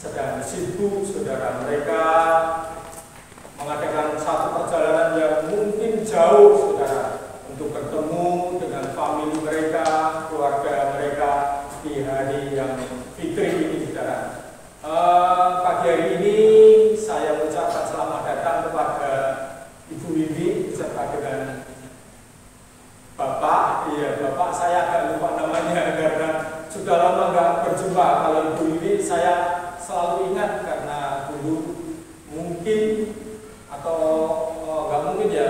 sedang sibuk, saudara. Mereka mengadakan satu perjalanan yang mungkin jauh, saudara, untuk bertemu dengan famili mereka, keluarga mereka di hari yang fitri ini, saudara. Pagi hari ini saya mengucapkan selamat datang kepada Ibu Wiwi beserta dengan Bapak. Iya, Bapak saya agak lupa namanya karena sudah lama nggak berjumpa. Kalau Ibu Wiwi saya selalu ingat karena dulu mungkin atau nggak mungkin ya,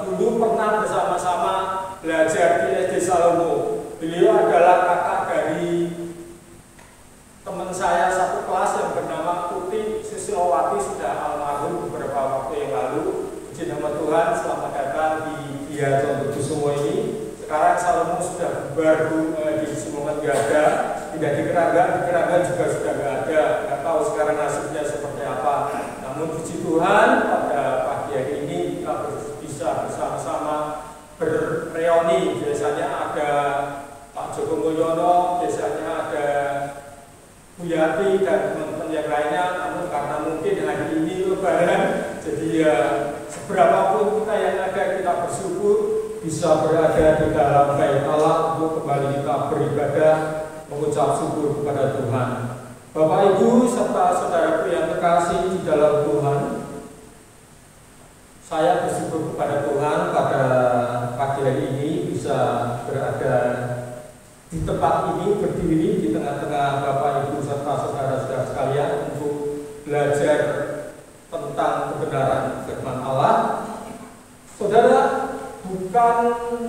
dulu pernah bersama-sama belajar di SD Salomo. Beliau adalah kakak dari teman saya satu kelas yang bernama Tuti Susilowati, sudah almarhum beberapa waktu yang lalu. Puji nama Tuhan, selamat datang di Gia Contokusumo ini. Sekarang Salomo sudah bubar, di Sumongan nggak ada, tidak di Keranggan juga sudah nggak ada. Nggak tahu sekarang nasibnya seperti apa. Namun puji Tuhan, pada pagi hari ini kita bisa bersama-sama berreuni. Biasanya ada Pak Joko Mulyono, biasanya ada Bu Yati dan teman-teman yang lainnya. Namun karena mungkin hari ini Lebaran, jadi ya seberapapun kita yang ada, kita bersyukur bisa berada di dalam bait Allah untuk kembali kita beribadah, mengucap syukur kepada Tuhan. Bapak Ibu serta saudaraku yang terkasih di dalam Tuhan, saya bersyukur kepada Tuhan pada pagi hari ini bisa berada di tempat ini, berdiri di tengah-tengah Bapak Ibu serta saudara-saudara sekalian untuk belajar tentang kebenaran firman Allah. Saudara, bukan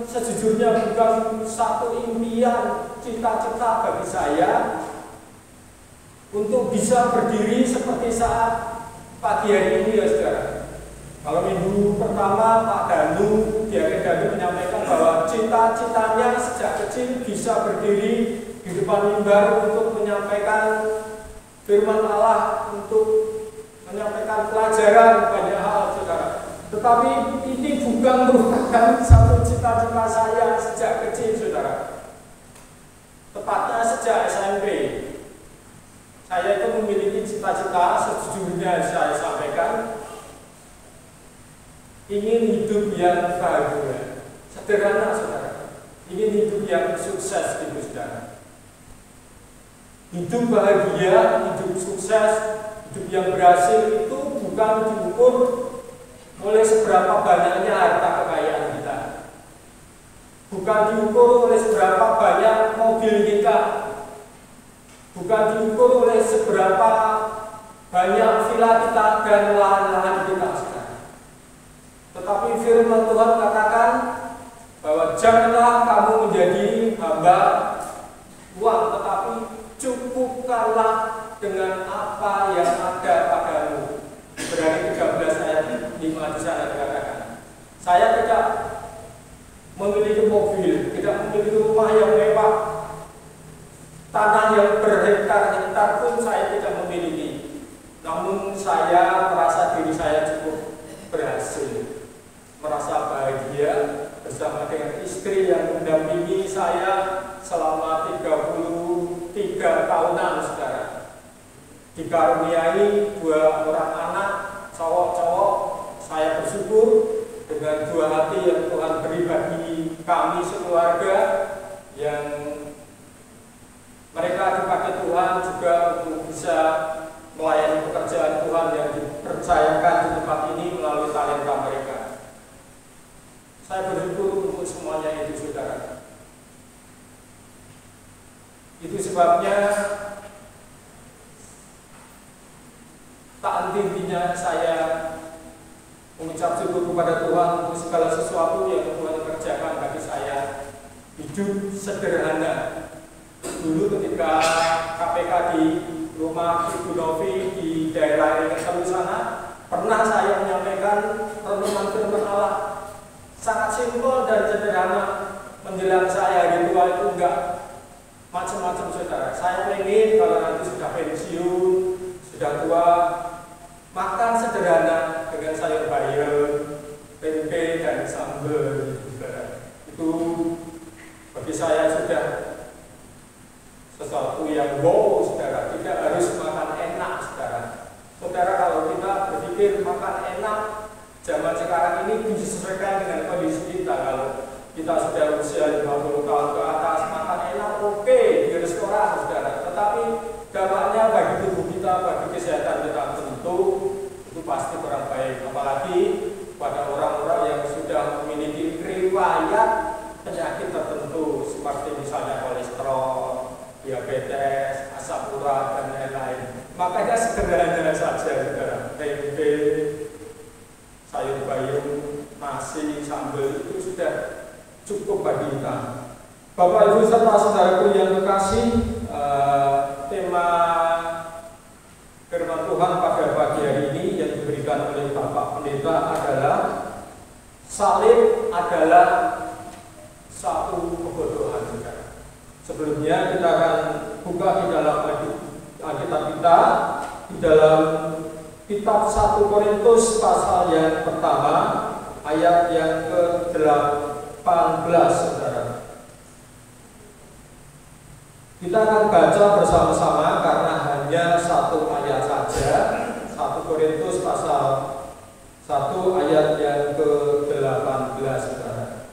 sejujurnya bukan satu impian, cita-cita bagi saya untuk bisa berdiri seperti saat pagi hari ini, ya saudara. Kalau minggu pertama Pak Danu, Diaken Danu menyampaikan bahwa cita-citanya sejak kecil bisa berdiri di depan mimbar untuk menyampaikan firman Allah, untuk menyampaikan pelajaran banyak hal, saudara. Tetapi ini bukan merupakan satu cita-cita saya sejak kecil, saudara. Tepatnya sejak SMP. Saya itu memiliki cita-cita, sejujurnya saya sampaikan, ingin hidup yang bahagia, sederhana, saudara. Ingin hidup yang sukses, itu saudara. Hidup bahagia, hidup sukses, hidup yang berhasil itu bukan diukur oleh seberapa banyaknya harta kekayaan kita, bukan diukur oleh seberapa banyak mobil kita, bukan diukur oleh seberapa banyak villa kita dan lahan-lahan kita, saudara. Tetapi firman Tuhan katakan bahwa janganlah kamu menjadi hamba uang, tetapi cukupkanlah dengan apa yang ada padamu. Berani 13 ayat 5 di sana dikatakan, saya tidak memiliki mobil, tidak memiliki rumah yang mewah, tanah yang berhektar-hektar pun saya tidak memiliki. Namun saya merasa diri saya cukup berhasil, merasa bahagia bersama dengan istri yang mendampingi saya selama 33 tahunan, saudara. Dikaruniai 2 orang anak cowok-cowok. Saya bersyukur dengan 2 hati yang Tuhan beri bagi kami sekeluarga, yang mereka dipakai Tuhan juga untuk bisa melayani pekerjaan Tuhan yang dipercayakan di tempat ini melalui talenta mereka. Saya bersyukur untuk semuanya itu, saudara. Itu sebabnya tak henti-hentinya saya mengucap syukur kepada Tuhan untuk segala sesuatu yang Tuhan kerjakan bagi saya. Hidup sederhana. Dulu ketika KPK di rumah Ibu Novi di daerah Ringan sana, pernah saya menyampaikan renungan firman Allah sangat simpel dan sederhana. Menjelang saya hari tua itu enggak macam-macam, saudara. Saya ingin kalau nanti sudah pensiun, sudah tua, makan sederhana dengan sayur bayam, tempe dan sambal, saudara. Itu bagi saya sudah sesuatu yang wow, saudara. Tidak harus makan enak ini disesuaikan dengan kondisi kita. Kalau kita sudah usia 50 tahun ke atas, makan enak, oke, di restoran, saudara. Tetapi dampaknya bagi tubuh kita, bagi kesehatan kita tentu itu pasti kurang baik. Apalagi pada orang-orang yang sudah memiliki riwayat penyakit tertentu seperti misalnya kolesterol, diabetes, asam urat, dan lain-lain. Makanya sederhana saja, saudara, tempe, sayur bayam, nasi, sambal itu sudah cukup bagi kita. Bapak Ibu serta saudaraku yang kekasih, tema firman Tuhan pada pagi hari ini yang diberikan oleh Bapak Pendeta adalah salib adalah satu kebodohan, saudara. Sebelumnya kita akan buka di dalam Alkitab kita, di dalam kitab 1 Korintus pasal yang pertama ayat yang ke-18, saudara. Kita akan baca bersama-sama karena hanya satu ayat saja. 1 Korintus pasal 1 ayat yang ke-18, saudara.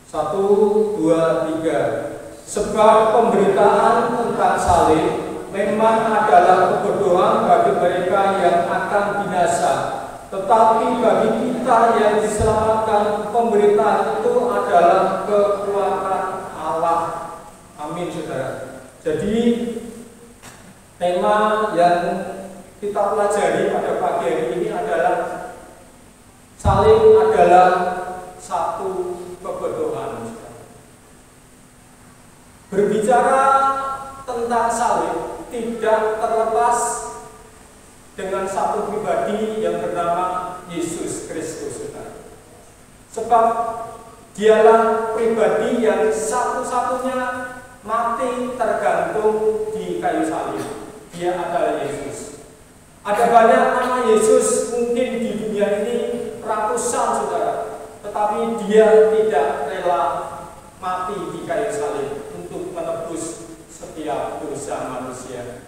1, 2, 3. Sebab pemberitaan tentang salib memang adalah kebodohan bagi mereka yang akan binasa, tetapi bagi kita yang diselamatkan, pemberitaan itu adalah kekuatan Allah. Amin, saudara. Jadi tema yang kita pelajari pada pagi hari ini adalah salib adalah satu kebodohan. Berbicara tentang salib tidak terlepas dengan satu pribadi yang bernama Yesus Kristus, saudara. Sebab dialah pribadi yang satu-satunya mati tergantung di kayu salib. Dia adalah Yesus. Ada banyak nama Yesus mungkin di dunia ini ratusan, saudara, tetapi dia tidak rela mati di kayu salib untuk menebus setiap dosa manusia.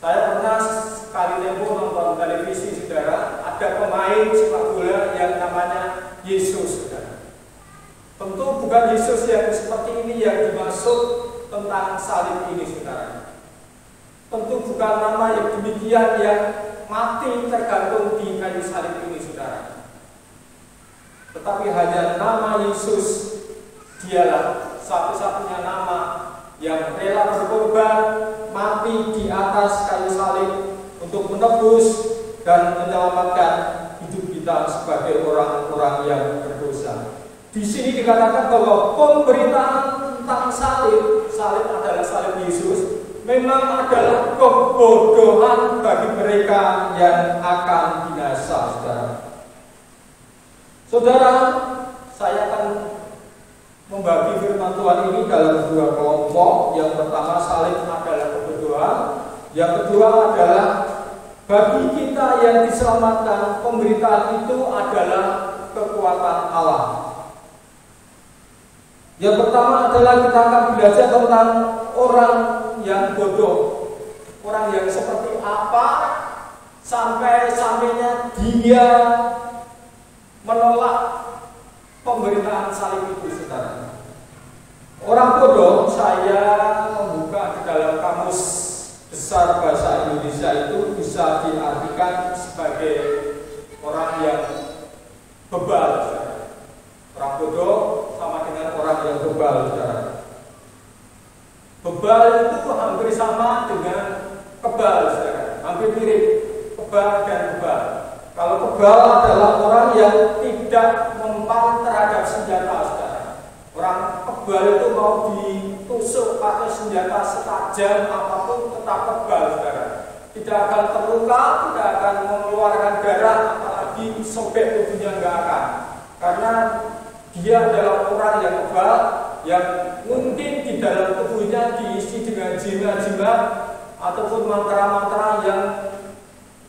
Saya pernah sekali tempo nonton televisi, saudara, ada pemain sepak bola yang namanya Yesus, saudara. Tentu bukan Yesus yang seperti ini yang dimaksud tentang salib ini, saudara. Tentu bukan nama yang demikian yang mati tergantung di kayu salib ini, saudara. Tetapi hanya nama Yesus, dialah satu-satunya nama yang rela berkorban mati di atas kayu salib untuk menebus dan menyelamatkan hidup kita sebagai orang-orang yang berdosa. Di sini dikatakan bahwa pemberitaan tentang salib adalah salib Yesus, memang adalah kebodohan bagi mereka yang akan binasa, saudara. Saudara, saya akan membagi firman Tuhan ini dalam dua kelompok. Yang pertama, salib adalah kebodohan. Yang kedua adalah bagi kita yang diselamatkan, pemberitaan itu adalah kekuatan Allah. Yang pertama adalah kita akan belajar tentang orang yang bodoh. Orang yang seperti apa sampai-sampainya dia menolak pemberitaan salib itu, saudara. Orang bodoh, saya membuka di dalam kamus besar bahasa Indonesia itu bisa diartikan sebagai orang yang bebal, saudara. Orang bodoh sama dengan orang yang bebal, saudara. Bebal itu hampir sama dengan kebal, saudara. Hampir mirip kebal dan bebal. Kalau kebal adalah orang yang tidak mempan terhadap senjata, saudara. Orang kebal itu mau ditusuk pakai senjata setajam apapun tetap kebal, saudara. Tidak akan terluka, tidak akan mengeluarkan darah, apalagi sobek tubuhnya nggak akan. Karena dia adalah orang yang kebal, yang mungkin di dalam tubuhnya diisi dengan jimat-jimat ataupun mantra-mantra yang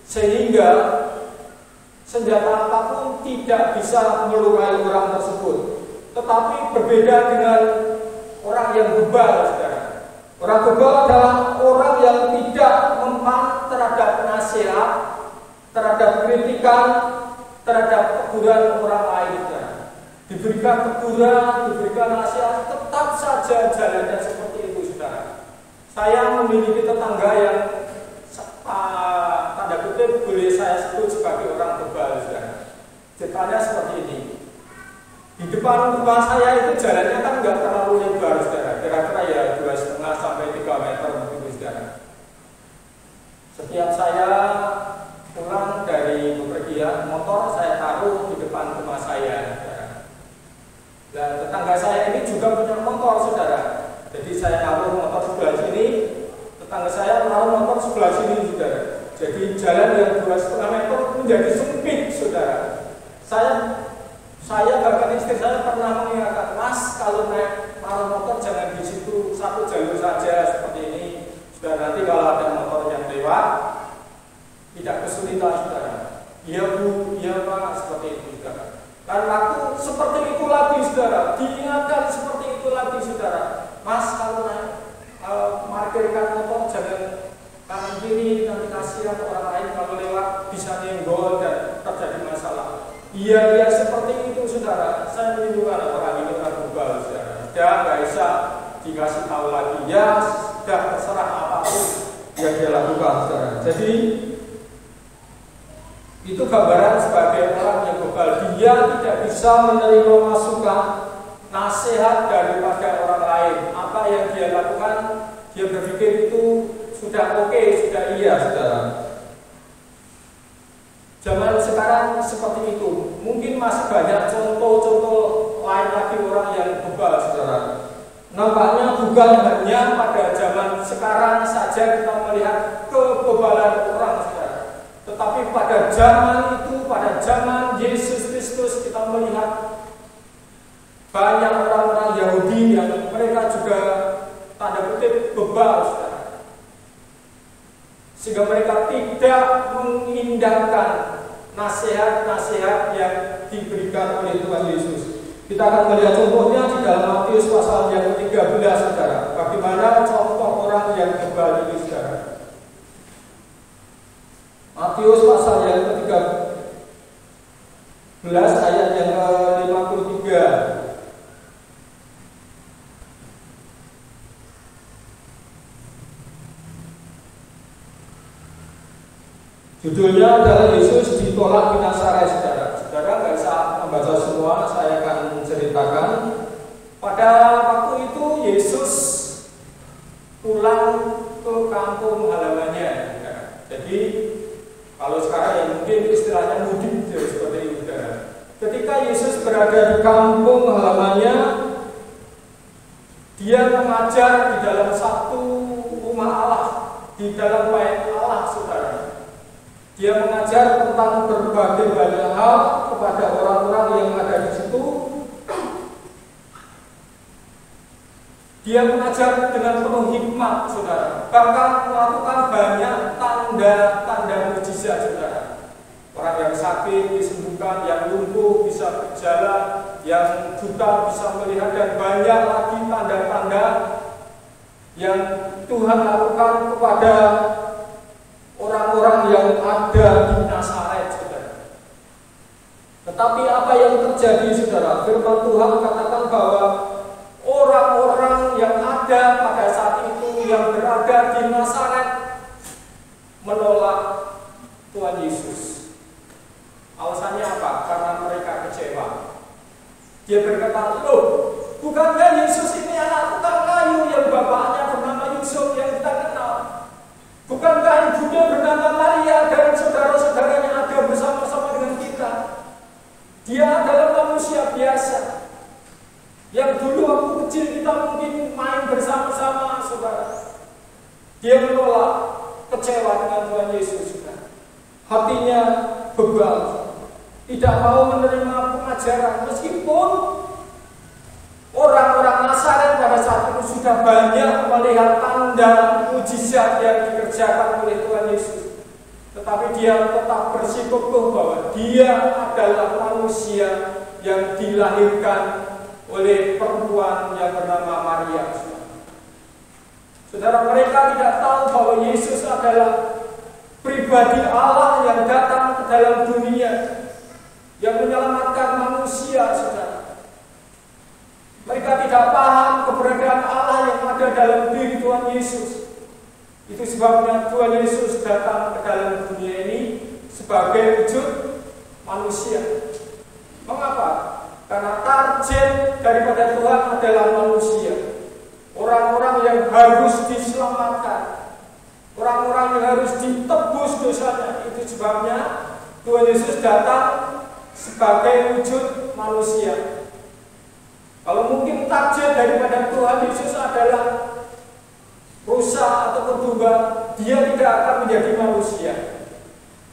sehingga senjata apapun tidak bisa melukai orang tersebut. Tetapi berbeda dengan orang yang bebal, saudara. Orang bebal adalah orang yang tidak mempan terhadap nasihat, terhadap kritikan, terhadap teguran orang lain, saudara. Diberikan teguran, diberikan nasihat, tetap saja jalannya seperti itu, saudara. Saya memiliki tetangga yang tanda kutip boleh saya sebut sebagai orang bebal, saudara. Ceritanya seperti ini. Di depan rumah saya itu jalannya kan nggak terlalu lebar, saudara. Kira-kira ya 2,5 sampai 3 meter begitu, saudara. Setiap saya pulang dari bepergian, motor saya taruh di depan rumah saya, saudara. Dan tetangga saya ini juga punya motor, saudara. Jadi saya taruh motor sebelah sini, tetangga saya menaruh motor sebelah sini, saudara. Jadi jalan yang 2,5 meter menjadi sempit, saudara. Saya bahkan istri saya pernah mengingatkan, Mas, kalau naik taruh motor jangan di situ, satu jalur saja seperti ini. Sudah, nanti kalau ada motor yang lewat tidak kesulitan, saudara. Iya Bu, iya Pak, seperti itu, saudara. Dan waktu seperti itu lagi, saudara. Diingatkan seperti itu lagi, saudara. Mas, kalau naik parkirkan motor jangan kanan kiri, nanti kasihan orang lain kalau lewat bisa nyenggol dan terjadi masalah. Iya, ya seperti itu, saudara. Saya menimbulkan orang ini kan bebal, saudara. Dan nggak bisa dikasih tahu lagi. Ya, sudah terserah apapun yang dia lakukan, saudara. Jadi itu gambaran sebagai orang yang bebal. Dia tidak bisa menerima masukan, nasihat daripada orang lain. Apa yang dia lakukan, dia berpikir itu sudah oke, sudah iya, saudara. Zaman sekarang seperti itu. Mungkin masih banyak contoh-contoh lain lagi orang yang bebal, saudara. Nampaknya bukan hanya pada zaman sekarang saja kita melihat kebebalan orang, saudara. Tetapi pada zaman itu, pada zaman Yesus Kristus, kita melihat banyak orang-orang Yahudi yang mereka juga tanda kutip bebal, saudara. Sehingga mereka tidak mengindahkan nasihat-nasihat yang diberikan oleh Tuhan Yesus. Kita akan melihat contohnya di dalam Matius pasal yang ke-13, saudara. Bagaimana contoh orang yang bebal ini, saudara. Matius pasal yang ke-13 ayat yang ke-53. Judulnya adalah Yesus ditolak di Nazaret, saudara. Saudara nggak bisa membaca semua, saya akan menceritakan. Pada waktu itu Yesus pulang ke kampung halamannya, saudara. Jadi kalau sekarang ya mungkin istilahnya mudik, seperti itu, saudara. Ketika Yesus berada di kampung halamannya, dia mengajar di dalam satu rumah Allah, di dalam bait Allah, saudara. Dia mengajar tentang berbagai banyak hal kepada orang-orang yang ada di situ. Dia mengajar dengan penuh hikmat, saudara. Bahkan melakukan banyak tanda-tanda mujizat, saudara. Orang yang sakit disembuhkan, yang lumpuh bisa berjalan, yang buta bisa melihat, dan banyak lagi tanda-tanda yang Tuhan lakukan kepada orang-orang yang ada di Nazaret, saudara. Tetapi apa yang terjadi, saudara? Firman Tuhan katakan bahwa orang-orang yang ada pada saat itu, yang berada di Nazaret, menolak Tuhan Yesus. Alasannya apa? Karena mereka kecewa. Dia berkata, loh, bukankah Yesus ini anak tukang kayu yang bapaknya bernama Yusuf yang kita kenal? Bukankah ibunya bernama Maria dan saudara-saudaranya ada bersama-sama dengan kita? Dia adalah manusia biasa yang dulu waktu kecil kita mungkin main bersama-sama, saudara. Dia menolak, kecewa dengan Tuhan Yesus, saudara. Hatinya bebal, tidak mau menerima pengajaran, meskipun orang-orang Nazaret pada saat itu sudah banyak melihat tanda mujizat yang dikerjakan oleh Tuhan Yesus. Tetapi dia tetap bersikukuh bahwa dia adalah manusia yang dilahirkan oleh perempuan yang bernama Maria. Saudara, mereka tidak tahu bahwa Yesus adalah pribadi Allah yang datang ke dalam dunia. yang menyelamatkan manusia, saudara. Mereka tidak paham keberadaan Allah yang ada dalam diri Tuhan Yesus. Itu sebabnya Tuhan Yesus datang ke dalam dunia ini sebagai wujud manusia. Mengapa? Karena target daripada Tuhan adalah manusia. Orang-orang yang harus diselamatkan, orang-orang yang harus ditebus dosanya. Itu sebabnya Tuhan Yesus datang sebagai wujud manusia. Kalau mungkin target daripada Tuhan Yesus adalah rusa atau domba, dia tidak akan menjadi manusia.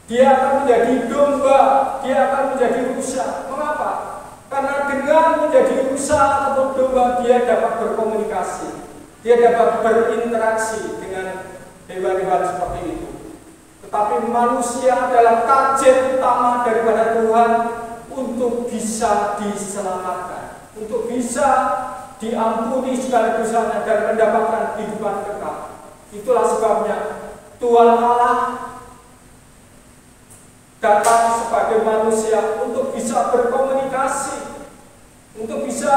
Dia akan menjadi domba, dia akan menjadi rusa. Mengapa? Karena dengan menjadi rusa atau domba, dia dapat berkomunikasi, dia dapat berinteraksi dengan hewan-hewan seperti itu. Tetapi manusia adalah target utama daripada Tuhan untuk bisa diselamatkan, untuk bisa diampuni segala dosanya dan mendapatkan kehidupan kekal. Itulah sebabnya Tuhan Allah datang sebagai manusia untuk bisa berkomunikasi, untuk bisa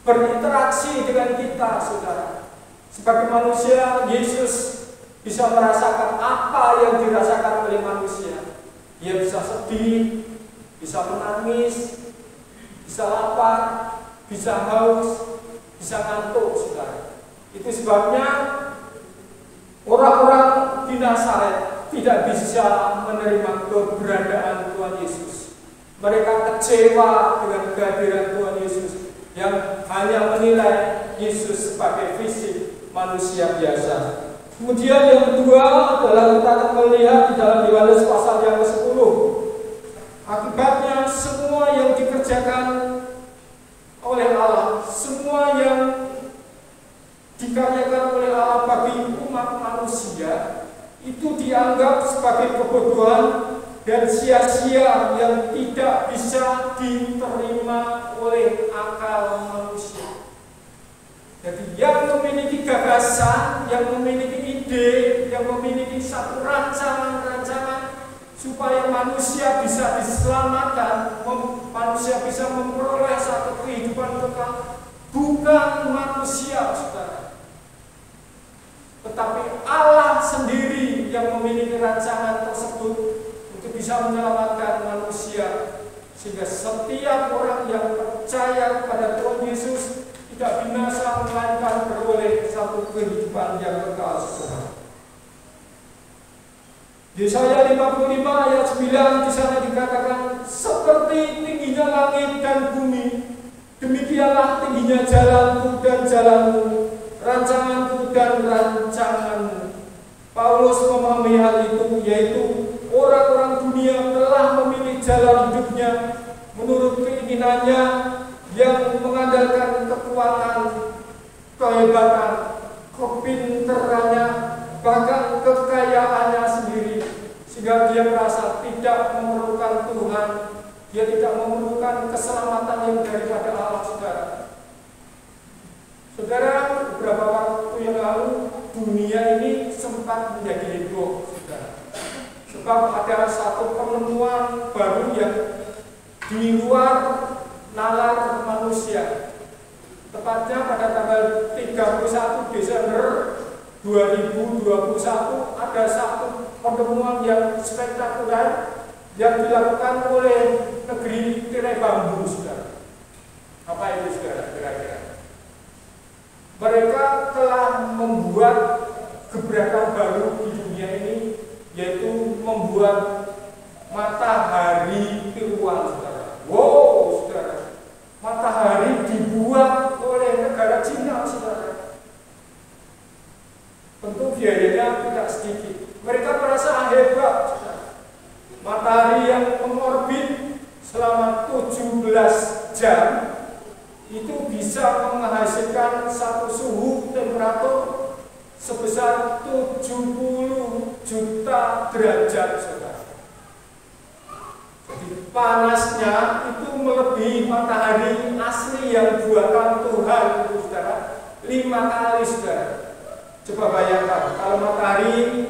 berinteraksi dengan kita, saudara. Sebagai manusia, Yesus bisa merasakan apa yang dirasakan oleh manusia. Dia bisa sedih, bisa menangis, bisa lapar, bisa haus, bisa ngantuk, saudara. Itu sebabnya orang-orang di Nazaret tidak bisa menerima keberadaan Tuhan Yesus. Mereka kecewa dengan kehadiran Tuhan Yesus yang hanya menilai Yesus sebagai fisik manusia biasa. Kemudian yang kedua adalah kita akan melihat di dalam Yohanes pasal yang ke-10. Akibatnya semua yang dikerjakan oleh Allah, semua yang dikaryakan oleh Allah bagi umat manusia itu dianggap sebagai kebodohan dan sia-sia yang tidak bisa diterima oleh akal manusia. Jadi yang memiliki gagasan, yang memiliki ide, yang memiliki satu rancangan-rancangan supaya manusia bisa diselamatkan, manusia bisa memperoleh satu kehidupan kekal, bukan manusia, saudara. Tetapi Allah sendiri yang memiliki rancangan tersebut untuk bisa menyelamatkan manusia, sehingga setiap orang yang percaya kepada Tuhan Yesus tidak binasa, melainkan beroleh satu kehidupan yang kekal, saudara. Yesaya 55 ayat 9 di sana dikatakan, seperti tingginya langit dan bumi, demikianlah tingginya jalanku dan jalanmu, rancanganku dan rancanganmu. Paulus memahami hal itu, yaitu orang-orang dunia telah memilih jalan hidupnya menurut keinginannya yang mengandalkan kekuatan, kehebatan, kepintarannya, bahkan kekayaannya sendiri, sehingga dia merasa tidak memerlukan Tuhan, dia tidak memerlukan keselamatan yang daripada Allah, saudara. Saudara, beberapa waktu yang lalu dunia ini sempat menjadi heboh, saudara. Sebab ada satu penemuan baru yang di luar nalar manusia. Tepatnya pada tanggal 31 Desember 2021 ada satu penemuan yang spektakuler yang dilakukan oleh negeri tirai bambu, saudara. Apa itu, saudara? Kira-kira mereka telah membuat gebrakan baru di dunia ini, yaitu membuat matahari tiruan, saudara. Wow, saudara, matahari dibuat oleh negara Cina, saudara. Tentu biayanya tidak sedikit. Mereka merasa hebat, saudara. Matahari yang mengorbit selama 17 jam itu bisa menghasilkan satu suhu temperatur sebesar 70 juta derajat, saudara. Jadi panasnya itu melebihi matahari asli yang buatan Tuhan, saudara, 5 kali, saudara. Coba bayangkan kalau matahari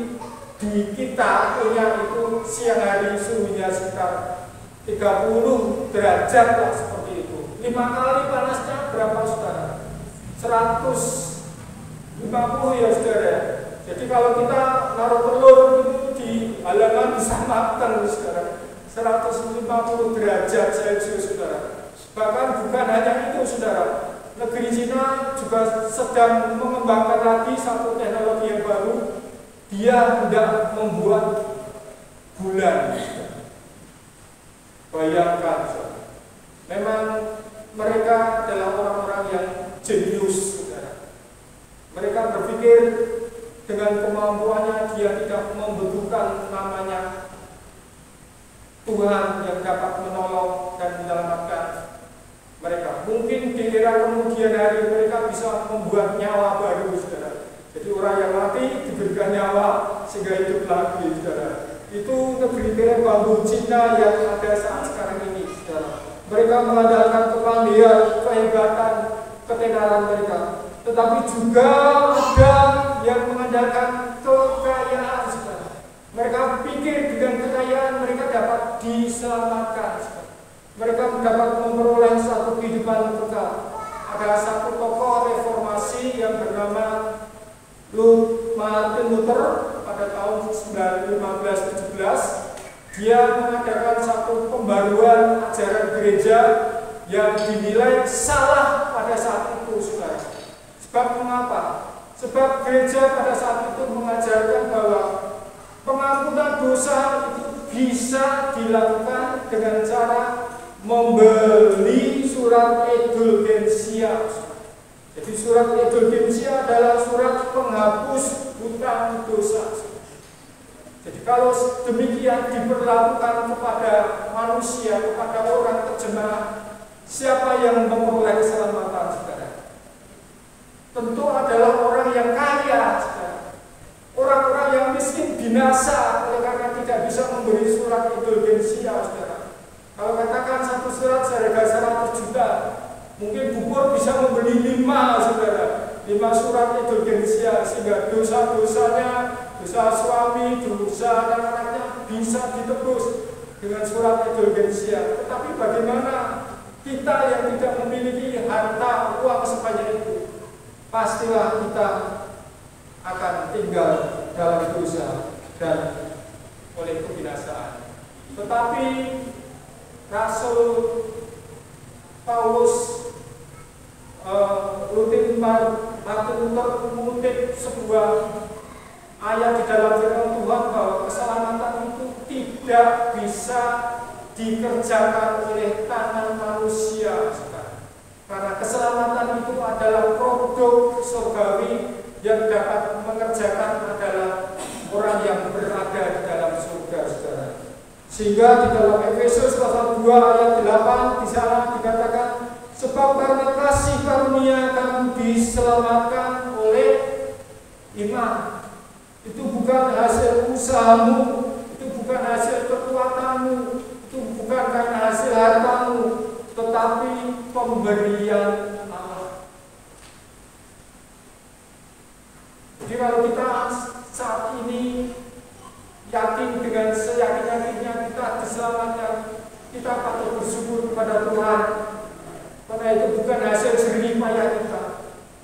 di kita punya itu siang hari suhunya sekitar 30 derajat lah seperti itu. 5 kali panasnya berapa saudara? 150 ya saudara. Jadi kalau kita naruh telur itu di halaman bisa matang saudara. 150 derajat Celcius saudara. Bahkan bukan hanya itu saudara. Negeri Cina juga sedang mengembangkan lagi satu teknologi yang baru. Dia hendak membuat bulan. Bayangkan, memang mereka adalah orang-orang yang jenius, saudara. Mereka berpikir dengan kemampuannya dia tidak membutuhkan namanya Tuhan yang dapat menolong dan menyelamatkan mereka. Mungkin di era kemudian hari mereka bisa membuat nyawa baru, saudara. Jadi orang yang mati diberikan nyawa sehingga hidup lagi, saudara. Itu negeri bambu Cina yang ada saat sekarang ini, saudara. Mereka mengandalkan kepandaian, kehebatan, ketenaran mereka. Tetapi juga ada yang mengandalkan kekayaan, saudara. Mereka pikir dengan kekayaan mereka dapat diselamatkan, saudara. Mereka dapat memperoleh satu kehidupan kekal. Ada satu tokoh reformasi yang bernama Martin Luther pada tahun 1517. Dia mengadakan satu pembaruan ajaran gereja yang dinilai salah pada saat itu, saudara. Sebab mengapa? Sebab gereja pada saat itu mengajarkan bahwa pengampunan dosa itu bisa dilakukan dengan cara membeli surat indulgensia. Jadi surat indulgensia adalah surat penghapus hutang dosa. Jadi kalau demikian diberlakukan kepada manusia, kepada orang terjemaah, siapa yang memperoleh keselamatan, saudara? Tentu adalah orang yang kaya, saudara. Orang-orang yang miskin binasa oleh karena tidak bisa memberi surat indulgensia, saudara. Kalau katakan satu surat seharga 100 juta, mungkin bubur bisa membeli 5, saudara. 5 surat indulgensia sehingga dosa-dosanya, dosa suami, dosa anak-anaknya bisa ditebus dengan surat indulgensia. Tetapi bagaimana kita yang tidak memiliki harta uang sebanyak itu? Pastilah kita akan tinggal dalam dosa dan oleh kebinasaan. Tetapi Rasul Paulus Martin Luther mengutip sebuah ayat di dalam firman Tuhan bahwa keselamatan itu tidak bisa dikerjakan oleh tangan manusia, karena keselamatan itu adalah produk surgawi yang dapat mengerjakan adalah orang yang berada di dalam surga, saudara. Sehingga di dalam Efesus pasal 2 ayat 8 di sana dikatakan, sebab karena kasih karunia kamu diselamatkan oleh iman. Itu bukan hasil usahamu, itu bukan hasil kekuatanmu, itu bukan karena hasil hartamu, tetapi pemberian Allah. Jadi kalau kita saat ini yakin dengan seyakin-yakinnya kita diselamatkan, kita patut bersyukur kepada Tuhan. Karena itu bukan hasil jerih payah kita,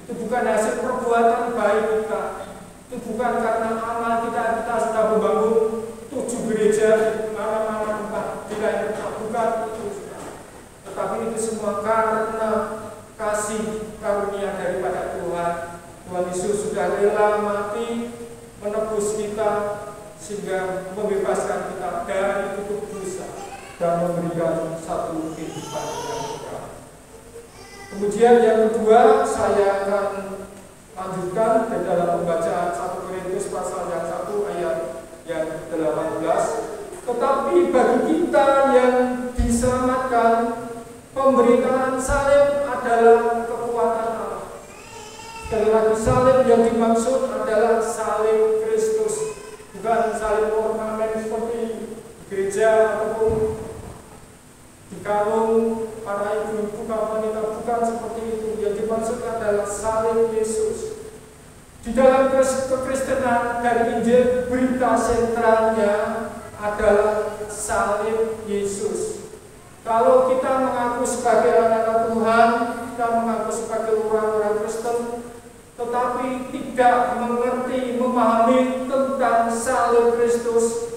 itu bukan hasil perbuatan baik kita, itu bukan karena amal kita sudah membangun 7 gereja di mana-mana tempat di lain tempat, bukan itu. Tetapi itu semua karena kasih karunia daripada Tuhan. Tuhan Yesus sudah rela mati menebus kita sehingga membebaskan kita dari tutup dosa dan memberikan satu kehidupan yang kekal. Kemudian yang kedua, saya akan lanjutkan di dalam pembacaan 1 Korintus pasal yang 1 ayat yang 18. Tetapi bagi kita yang diselamatkan, pemberitaan salib adalah kekuatan Allah. Sekali lagi, salib yang dimaksud adalah salib Kristus, bukan salib ornamen seperti gereja ataupun di kalung para ibu-ibu kaum wanita, bukan seperti itu. Yang dimaksud adalah salib Yesus. Di dalam kekristenan dan Injil, berita sentralnya adalah salib Yesus. Kalau kita mengaku sebagai anak Tuhan, kita mengaku sebagai orang-orang Kristen, tetapi tidak mengerti, memahami tentang salib Kristus,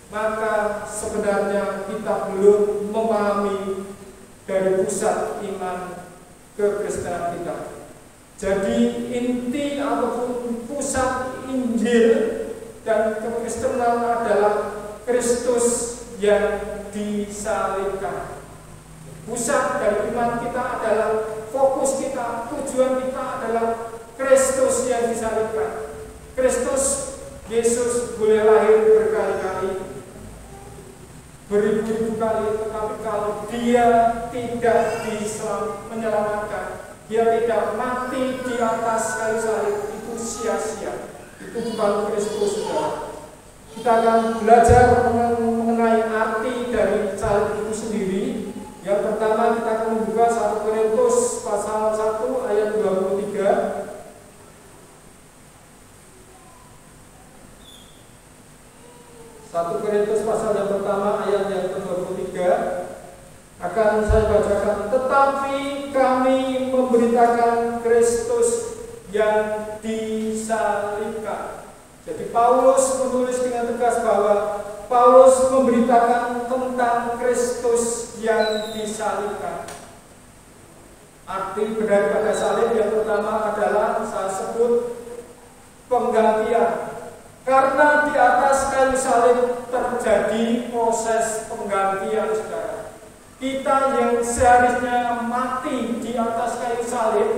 maka sebenarnya kita belum memahami dari pusat iman kekristenan kita. Jadi inti ataupun pusat Injil dan kekristenan adalah Kristus yang disalibkan. Pusat dari iman kita adalah, fokus kita, tujuan kita adalah Kristus yang disalibkan. Kristus Yesus boleh lahir berkali-kali, beribu-ribu kali, tetapi kalau dia tidak menyelamatkan, dia tidak mati di atas kayu salib, itu sia-sia. Itu bukan Kristus, saudara. Kita akan belajar mengenai arti dari salib itu sendiri. Yang pertama kita akan membuka 1 Korintus pasal 1 ayat 23. 1 Korintus pasal yang pertama ayat yang ke-23 akan saya bacakan. Tetapi kami memberitakan Kristus yang disalibkan. Jadi Paulus menulis dengan tegas bahwa Paulus memberitakan tentang Kristus yang disalibkan. Arti daripada salib yang pertama adalah, saya sebut, penggantian. Karena di atas kayu salib terjadi proses penggantian, saudara. Kita yang seharusnya mati di atas kayu salib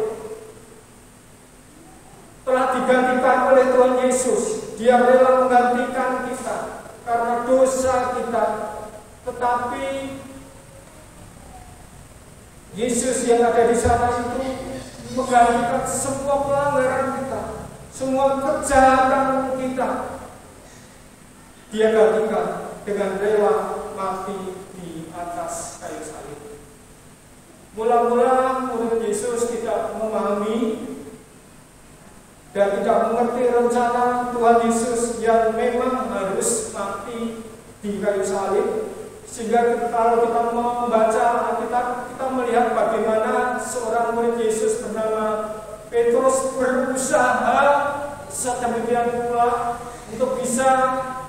telah digantikan oleh Tuhan Yesus. Dia rela menggantikan kita karena dosa kita. Tetapi Yesus yang ada di sana itu menggantikan semua pelanggaran kita, semua kejahatan kita. Dia gantikan dengan rela mati di atas kayu salib. Mula-mula murid Yesus tidak memahami dan tidak mengerti rencana Tuhan Yesus yang memang harus mati di kayu salib. Sehingga kalau kita membaca Alkitab, kita melihat bagaimana seorang murid Yesus bernama Petrus berusaha sedemikian pula untuk bisa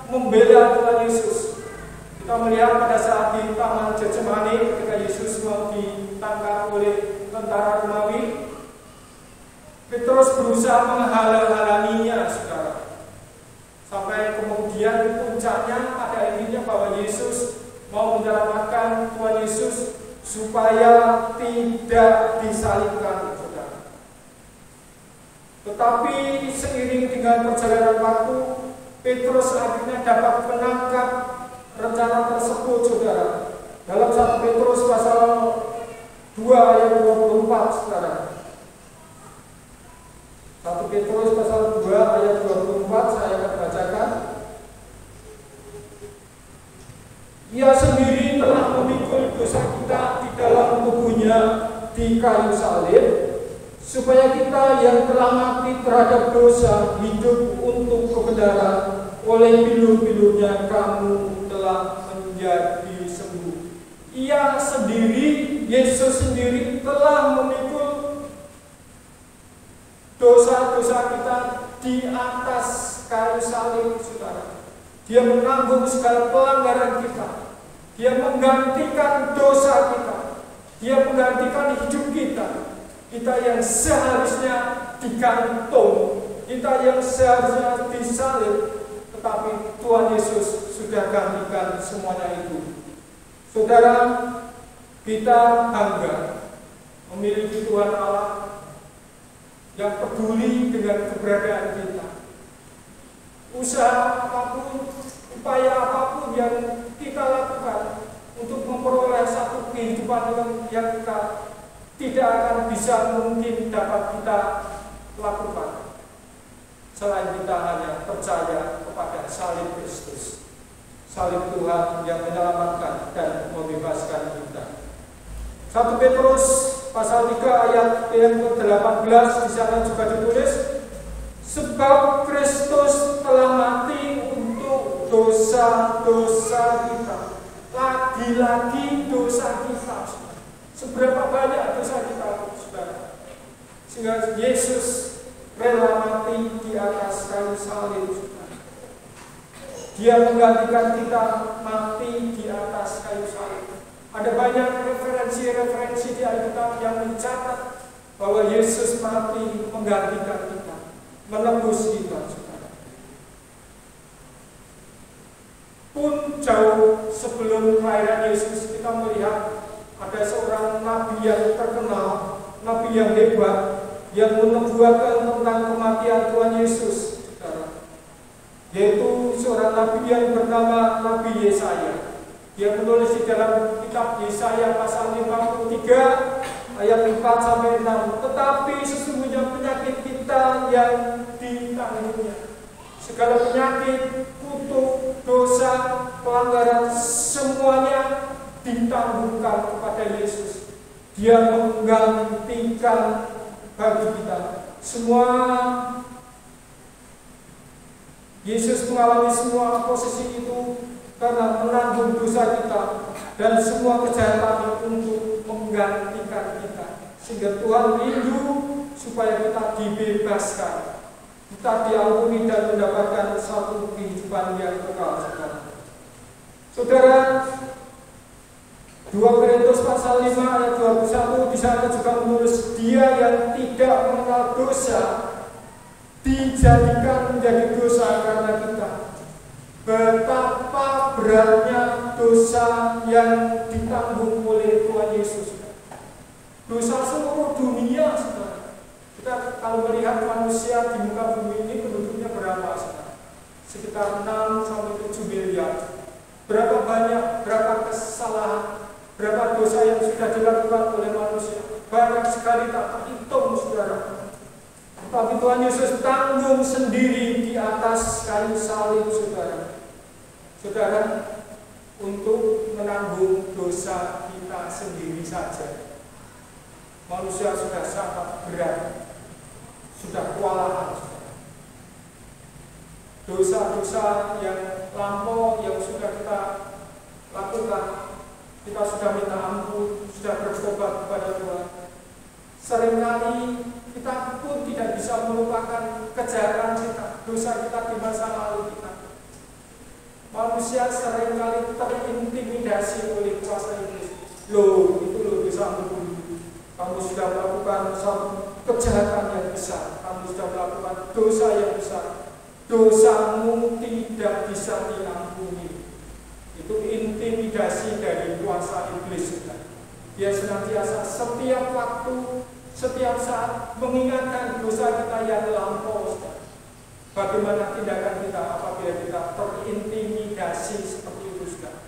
membela Tuhan Yesus. Kita melihat pada saat di Taman Getsemani ketika Yesus mau ditangkap oleh tentara Romawi, Petrus berusaha menghalang-halanginya, saudara. Sampai kemudian puncaknya pada intinya bahwa Yesus mau menyelamatkan Tuhan Yesus supaya tidak disalibkan, saudara. Tetapi seiring dengan perjalanan waktu, Petrus akhirnya dapat menangkap rencana tersebut, saudara. Dalam 1 Petrus pasal 2 ayat 24, saudara. 1 Petrus pasal 2 ayat 24 saya akan bacakan. Ia sendiri telah memikul dosa kita di dalam tubuhnya di kayu salib, supaya kita yang telah mati terhadap dosa hidup untuk kebenaran. Oleh pilu-pilunya kamu telah menjadi sembuh. Ia sendiri, Yesus sendiri telah memikul dosa-dosa kita di atas kayu salib, saudara. Dia menanggung segala pelanggaran kita. Dia menggantikan dosa kita. Dia menggantikan hidup kita. Kita yang seharusnya digantung, kita yang seharusnya disalib, tetapi Tuhan Yesus sudah gantikan semuanya itu. Saudara, kita bangga memiliki Tuhan Allah yang peduli dengan keberadaan kita. Usaha apapun, upaya apapun yang kita lakukan untuk memperoleh satu kehidupan yang kita tidak akan bisa mungkin dapat kita lakukan selain kita hanya percaya kepada salib Kristus, salib Tuhan yang menyelamatkan dan membebaskan kita. 1 Petrus pasal 3 ayat yang ke-18 di sana juga ditulis, sebab Kristus telah mati untuk dosa-dosa kita. Lagi lagi-lagi dosa kita. Seberapa banyak dosa kita, saudara, sehingga Yesus rela mati di atas kayu salib. Dia menggantikan kita mati di atas kayu salib. Ada banyak referensi-referensi di Alkitab yang mencatat bahwa Yesus mati menggantikan kita, menebus kita, saudara. Pun jauh sebelum kelahiran Yesus, kita melihat ada seorang nabi yang terkenal, nabi yang hebat, yang menubuatkan tentang kematian Tuhan Yesus, saudara. Yaitu seorang nabi yang bernama Nabi Yesaya. Dia menulis di dalam kitab Yesaya pasal 53 ayat 4-6. Tetapi sesungguhnya penyakit kita yang ditanggungnya. Segala penyakit, kutuk, dosa, pelanggaran, semuanya ditanggungan kepada Yesus. Dia menggantikan bagi kita semua. Yesus mengalami semua posisi itu karena menanggung dosa kita dan semua kejahatan untuk menggantikan kita, sehingga Tuhan rindu supaya kita dibebaskan, kita diampuni dan mendapatkan satu kehidupan yang kekal. Saudara, 2 Korintus pasal 5 ayat 21 di sana juga menulis, dia yang tidak mengenal dosa dijadikan menjadi dosa karena kita. Betapa beratnya dosa yang ditanggung oleh Tuhan Yesus. Dosa seluruh dunia, saudara. Kita kalau melihat manusia di muka bumi ini penduduknya berapa, saudara? Sekitar 6-7 miliar. Berapa banyak, berapa kesalahan, berapa dosa yang sudah dilakukan oleh manusia? Banyak sekali tak terhitung, saudara. Tapi Tuhan Yesus tanggung sendiri di atas kayu salib, saudara. Saudara, untuk menanggung dosa kita sendiri saja. Manusia sudah sangat berat, sudah kewalahan. Dosa-dosa yang lampau yang sudah kita lakukan, kita sudah minta ampun, sudah bertobat kepada Tuhan. Seringkali kita pun tidak bisa melupakan kejahatan kita, dosa kita di masa lalu kita. Manusia seringkali terintimidasi oleh kuasa iblis. Loh, itu loh dosamu dulu. Kamu sudah melakukan satu kejahatan yang besar, kamu sudah melakukan dosa yang besar. Dosamu tidak bisa diampuni. Itu intimidasi dari kuasa iblis. Dia senantiasa setiap waktu, setiap saat mengingatkan dosa kita yang lampau. Bagaimana tindakan kita apabila kita terintimidasi seperti itu, saudara?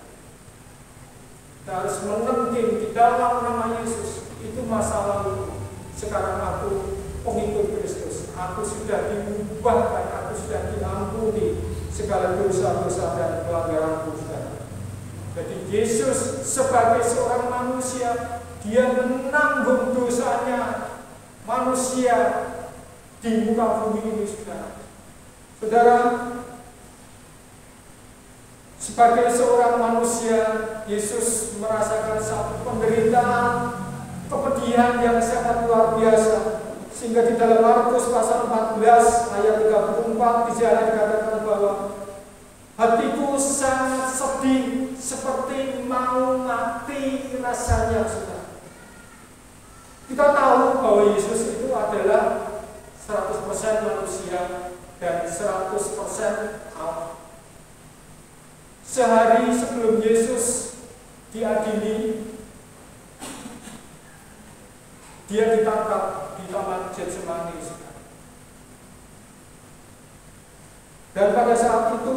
Kita harus menenting di dalam nama Yesus. Itu masa lalu. Sekarang aku pengikut Kristus. Aku sudah diubahkan, aku sudah diampuni segala dosa-dosa dan pelanggaranku, saudara. Jadi Yesus sebagai seorang manusia, dia menanggung dosanya manusia di muka bumi ini, saudara. Saudara, sebagai seorang manusia, Yesus merasakan satu penderitaan, kepedihan yang sangat luar biasa. Sehingga di dalam Markus pasal 14 ayat 34 di sana dikatakan bahwa hatiku sangat sedih seperti mau mati rasanya, saudara. Kita tahu bahwa Yesus itu adalah 100% manusia dan 100% Allah. Sehari sebelum Yesus diadili, dia ditangkap di Taman Getsemani. Dan pada saat itu,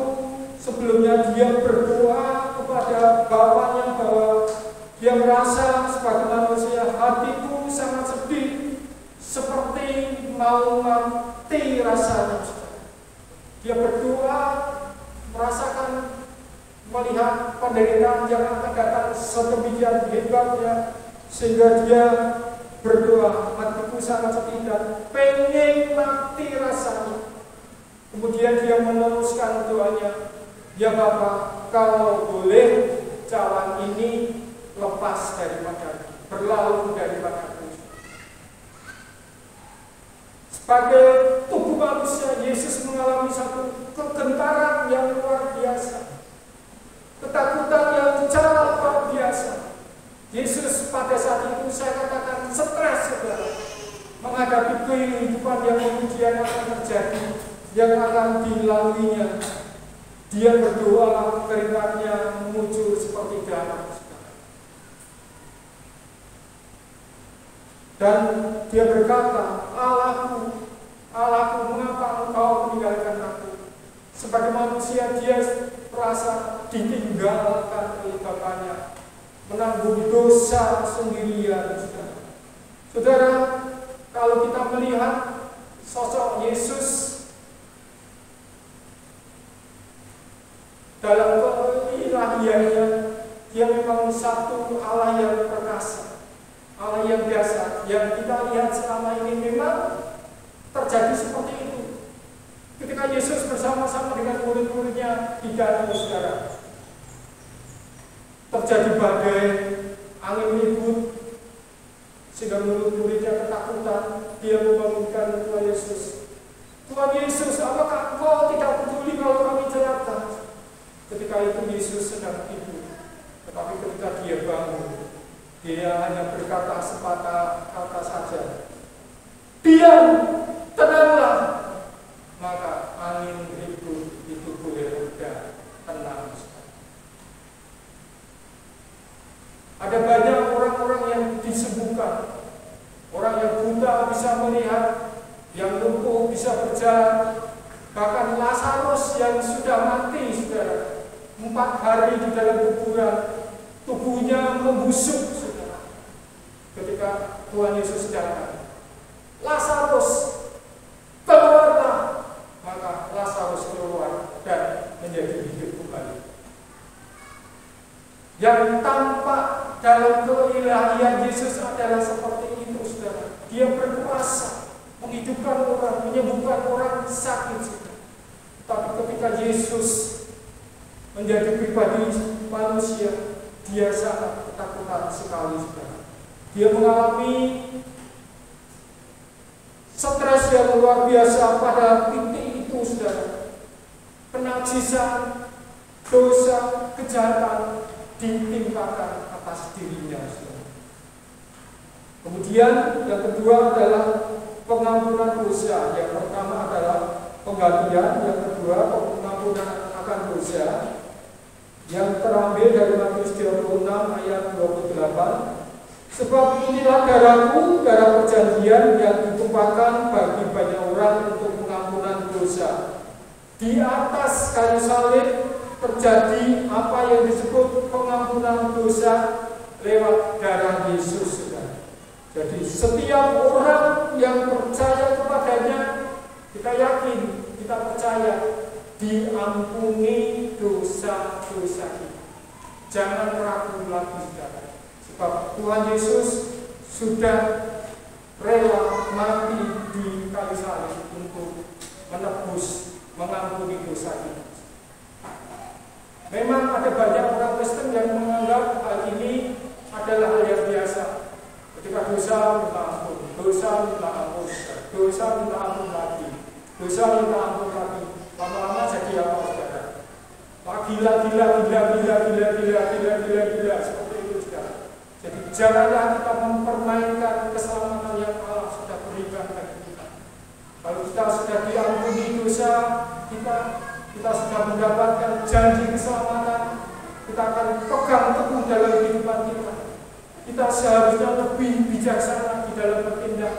sebelumnya dia berdoa kepada Bapaknya bahwa dia merasa sebagai manusia, hatiku sangat sedih seperti mau mati rasanya. Dia berdoa, merasakan, melihat penderitaan yang akan datang sedemikian hebatnya, sehingga dia berdoa, hatiku sangat sedih dan pengen mati rasanya. Kemudian dia meneruskan doanya, ya Bapa, kalau boleh cawan ini lepas daripada, berlalu daripada Kristus. Sebagai tubuh manusia, Yesus mengalami satu kegentaran yang luar biasa, ketakutan yang sangat luar biasa. Yesus pada saat itu saya katakan stres, saudara, menghadapi kehidupan yang kemudian akan terjadi, yang akan dilaluinya. Dia berdoa, keringatnya memuncul seperti darah. Dan dia berkata, Allahku, Allahku, mengapa engkau meninggalkan aku? Sebagai manusia dia merasa ditinggalkan oleh Bapaknya, menanggung dosa sendirian. Saudara, kalau kita melihat sosok Yesus dalam keilahiannya, dia memang satu Allah yang perkasa, Allah yang biasa, yang kita lihat selama ini memang terjadi seperti itu. Ketika Yesus bersama-sama dengan murid-muridnya di danau, saudara, terjadi badai, angin ribut, sehingga murid-muridnya ketakutan. Dia membangunkan Tuhan Yesus. Tuhan Yesus, apakah engkau tidak peduli kalau kami celaka? Ketika itu Yesus sedang tidur, tetapi ketika dia bangun, dia hanya berkata sepatah kata saja, diam, tenanglah. Maka angin ribut itu boleh reda, tenang. Ada banyak orang-orang yang disembuhkan, orang yang buta bisa melihat, yang lumpuh bisa berjalan, bahkan Lazarus yang sudah mati, saudara, 4 hari di dalam kuburan, tubuhnya membusuk, saudara. Ketika Tuhan Yesus datang, Lazarus keluarlah, maka Lazarus keluar dan menjadi hidup kembali. Yang tampak dalam keilahian Yesus adalah seperti itu, saudara. Dia berkuasa menghidupkan orang, menyembuhkan orang sakit, saudara. Tapi ketika Yesus menjadi pribadi manusia, dia sangat ketakutan sekali, saudara. Dia mengalami stres yang luar biasa pada titik itu, saudara. Penajisan, dosa, kejahatan ditimpakan atas dirinya, saudara. Kemudian yang kedua adalah pengampunan dosa. Yang pertama adalah penggantian, yang kedua pengampunan akan dosa, yang terambil dari Matius 26 ayat 28. Sebab inilah darahku, darah perjanjian yang ditumpahkan bagi banyak orang untuk pengampunan dosa. Di atas kayu salib terjadi apa yang disebut pengampunan dosa lewat darah Yesus, saudara. Jadi setiap orang yang percaya kepadanya, kita yakin, kita percaya diampuni dosa-dosa kita. Jangan ragu lagi, saudara. Sebab Tuhan Yesus sudah rela mati di kayu salib untuk menebus, mengampuni dosa kita. Memang ada banyak orang Kristen yang menganggap hal ini adalah hal yang biasa. Ketika dosa minta ampun, dosa minta ampun, dosa minta ampun lagi, dosa minta ampun lagi. Lama-lama jadi apa, saudara? Gila seperti itu, saudara. Jadi janganlah kita mempermainkan keselamatan yang Allah sudah berikan bagi kita. Kalau kita sudah diampuni dosa kita sudah mendapatkan janji keselamatan, kita akan pegang teguh dalam kehidupan kita. Kita seharusnya lebih bijaksana di dalam bertindak.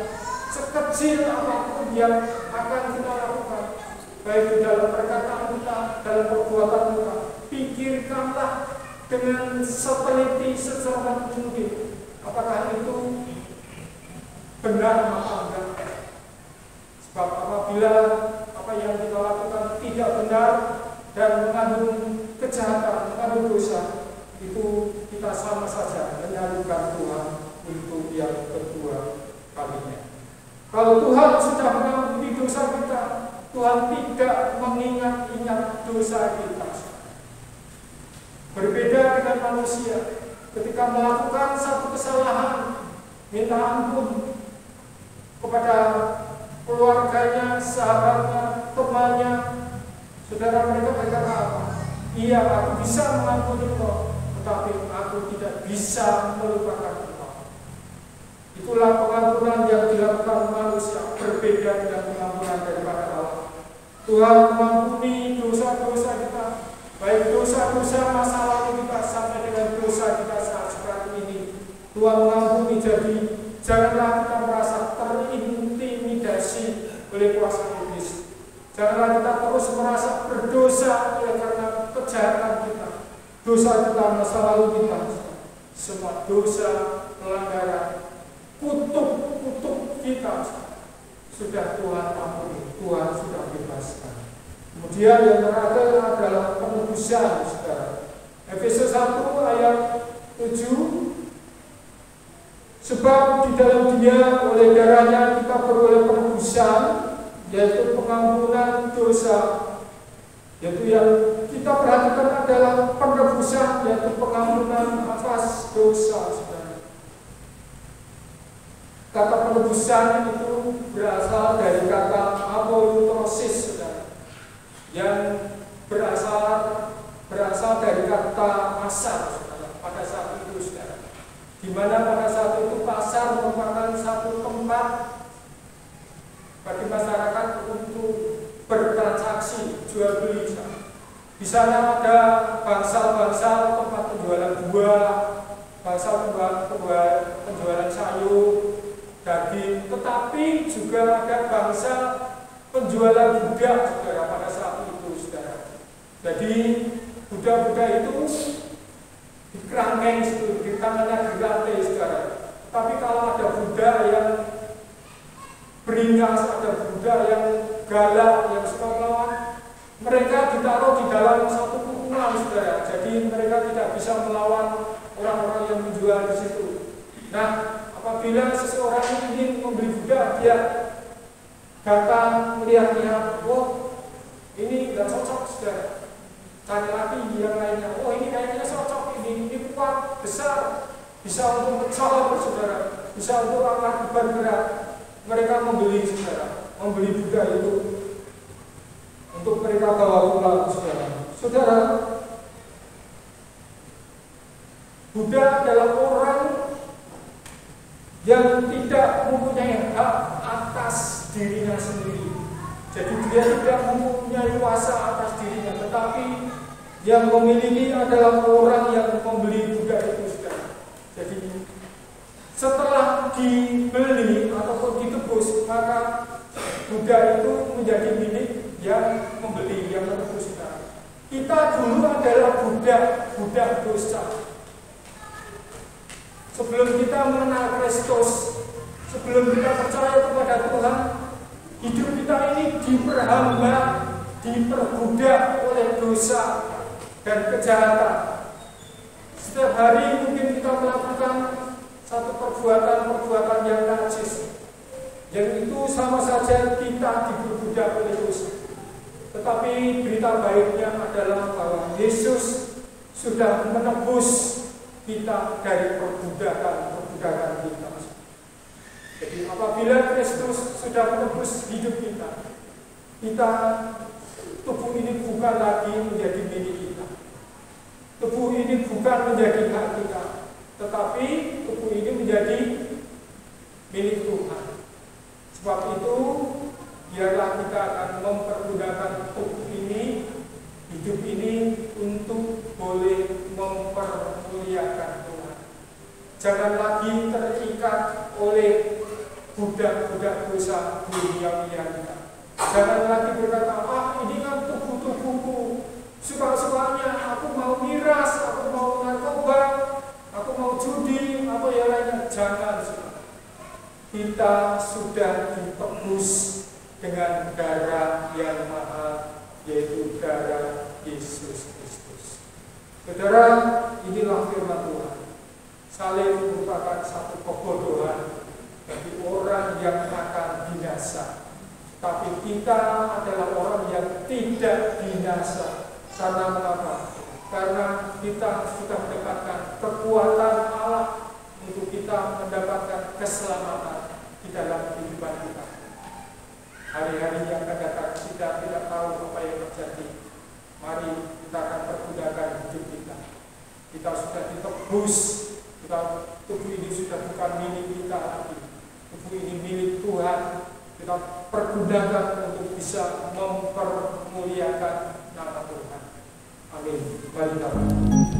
Sekecil apapun yang akan kita lakukan, baik di dalam perkataan kita, dalam perbuatan kita, pikirkanlah dengan seteliti, secermat mungkin. Apakah itu benar atau enggak? Sebab apabila apa yang kita lakukan tidak benar dan mengandung kejahatan, mengandung dosa, itu kita sama saja menyalukan Tuhan untuk yang kedua kalinya. Kalau Tuhan sudah mengampuni dosa kita, Tuhan tidak mengingat-ingat dosa kita. Berbeda dengan manusia. Ketika melakukan satu kesalahan, minta ampun kepada keluarganya, sahabatnya, temannya. Saudara, mereka berkata apa? Iya, aku bisa mengampuni engkau, tetapi aku tidak bisa melupakan engkau. Itulah pengampunan yang dilakukan manusia, berbeda dengan pengampunan daripada Allah. Tuhan mengampuni dosa-dosa kita, baik dosa-dosa masa lalu kita sampai dengan dosa kita saat sekarang ini. Tuhan mengampuni, jadi janganlah kita merasa terintimidasi oleh kuasa iblis. Janganlah kita terus merasa berdosa oleh karena kejahatan kita, dosa kita masa lalu kita. Semua dosa, pelanggaran, kutuk kita sudah Tuhan ampuni, Tuhan sudah bebaskan. Kemudian yang terakhir adalah penebusan, saudara. Efesus 1 ayat 7. Sebab di dalam Dia oleh darahnya kita beroleh penebusan, yaitu pengampunan dosa. Yaitu yang kita perhatikan adalah penebusan, yaitu pengampunan atas dosa, saudara. Kata penebusan itu berasal dari kata apolutrosis, saudara, yang berasal dari kata pasar, saudara, pada saat itu, saudara. Di mana pada saat itu pasar merupakan satu tempat bagi masyarakat untuk bertransaksi jual beli. Di sana ada bangsal-bangsal tempat penjualan buah, bangsal penjualan sayur, daging, tetapi juga ada bangsa penjualan budak, saudara, pada saat itu, saudara. Jadi budak-budak itu dikerangkeng, di tangannya dirantai, saudara. Tapi kalau ada budak yang beringas, ada budak yang galak, yang suka melawan, mereka ditaruh di dalam satu kurungan, saudara. Jadi mereka tidak bisa melawan orang-orang yang menjual di situ. Nah, apabila seseorang ingin membeli budak, dia datang melihat-lihat, oh ini nggak cocok, saudara. Cari lagi yang lainnya, oh ini kayaknya cocok, ini kuat, besar, bisa untuk mencolok, saudara, bisa untuk angkat beban berat. Mereka membeli, saudara, membeli budak itu untuk mereka bawa pulang, saudara. Saudara, budak adalah orang yang tidak mempunyai hak atas dirinya sendiri. Jadi dia tidak mempunyai kuasa atas dirinya, tetapi yang memiliki adalah orang yang membeli budak itu, saudara. Jadi setelah dibeli ataupun ditebus, maka budak itu menjadi milik yang membeli, yang menebus, saudara. Kita dulu adalah budak dosa. Sebelum kita mengenal Kristus, sebelum kita percaya kepada Tuhan, hidup kita ini diperhamba, diperbudak oleh dosa dan kejahatan. Setiap hari mungkin kita melakukan satu perbuatan yang najis, yang itu sama saja kita diperbudak oleh dosa. Tetapi berita baiknya adalah bahwa Yesus sudah menebus kita dari perbudakan kita. Jadi apabila Kristus sudah menebus hidup kita, tubuh ini bukan lagi menjadi milik kita. Tubuh ini bukan menjadi hak kita, tetapi tubuh ini menjadi milik Tuhan. Sebab itu, biarlah kita akan mempergunakan tubuh ini, hidup ini untuk boleh mempermuliakan Tuhan. Jangan lagi terikat oleh budak-budak dosa duniawiya kita. Jangan lagi berkata, ini kan tubuhku, suka-sukanya, aku mau miras, aku mau narkoba, aku mau judi, apa yang lainnya. Jangan, kita sudah ditebus dengan darah yang mahal, yaitu darah Yesus Kristus. Saudara, inilah firman Tuhan. Salib merupakan satu kebodohan bagi orang yang akan binasa. Tapi kita adalah orang yang tidak binasa. Karena mengapa? karena kita sudah mendapatkan kekuatan Allah untuk kita mendapatkan keselamatan di dalam kehidupan kita. Hari-hari yang akan datang kita tidak tahu apa yang terjadi. Mari kita akan pergunakan hidup kita. Kita sudah ditebus. Tubuh ini sudah bukan milik kita lagi. Tubuh ini milik Tuhan. Kita pergunakan untuk bisa mempermuliakan nama Tuhan. Amin. Mari kita